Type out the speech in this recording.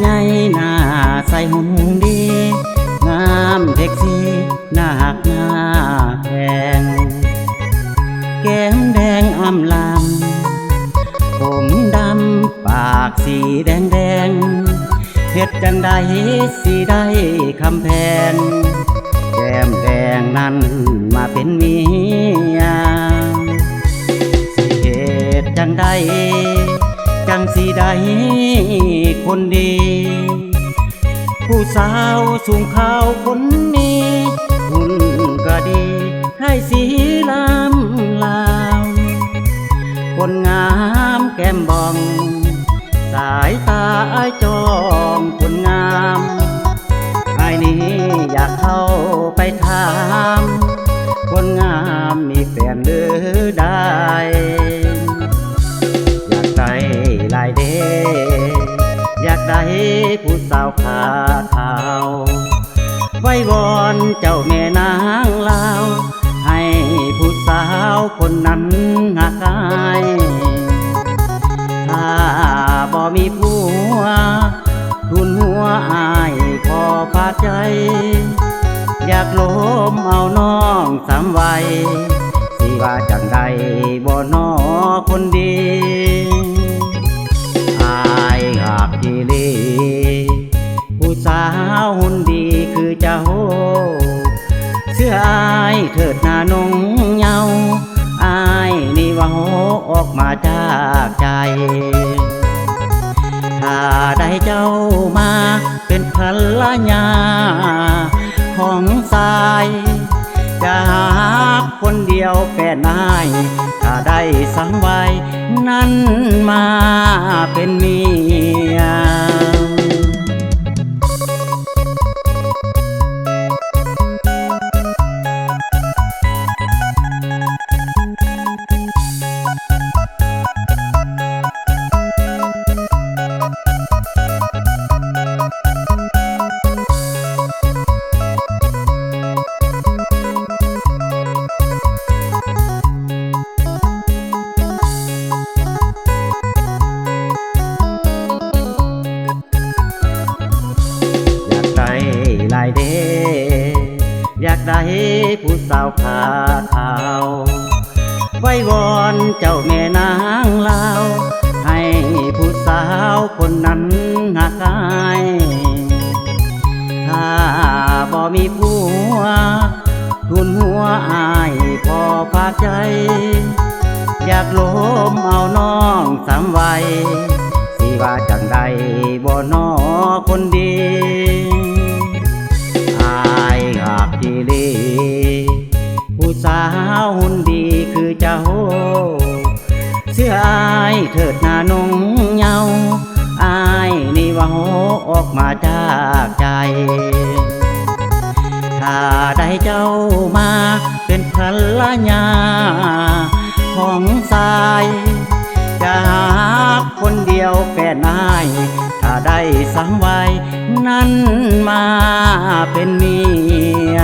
ใหญ่หน้าใสหุ่นดีงามเซ็กซี่หน้าหักหน้าแพงแก้มแดงอำลำผมดำปากสีแดงแดงเฮ็ดจังใดสิได้คำแพนแก้มแดงนั้นมาเป็นเมียสิเฮ็ดจังใดจังสิได้คนดีผู้สาวสูงขาวคนนี้หุ่นก็ดีให้สีลำลาวคนงามแก้มบองสายตาอ้ายจองคนงามอ้ายนี้อยากเข้าไปถามคนงามมีแฟนหรือได้อยากได้ลายเดอยากได้ผู้สาวขาขาวไว้วอนเจ้าแม่นางลาวให้ผู้สาวคนนั้นหักอายถ้าบ่มีผัวทุนหัวอายขอฝากใจอยากล้มเอาน้องสามวัยสิว่าจังใดบ่น้อคนดีอายหักอีหลีผู้สาวหุ่นดีคือเจ้าเสื้ออายเถิดหน้านงเยาอายนี่เว้าออกมาจากใจถ้าได้เจ้ามาเป็นภรรยาของสายจะหาคนเดียวแฟนนายถ้าได้สังไว้นั้นมาเป็นเมียลายเดอยากได้ผู้สาวขาขาวไว้วอนเจ้าแม่นางลาวให้ผู้สาวคนนั้นหักอายถ้าบ่มีผัวทุนหัวอายพอฝากใจอยากล้มเอาน้องสามวัยสิว่าจังใดบ่น้อคนดีหักอีหลีผู้สาวหุ่นดีคือเจ้าเสื้ออายเถิดหน้านงเยาอายนี่เว้าออกมาจากใจถ้าได้เจ้ามาเป็นภรรยาของสายจะหาคนเดียวแฟนนายถ้าได้สังไว้นั้นมาเป็นเมีย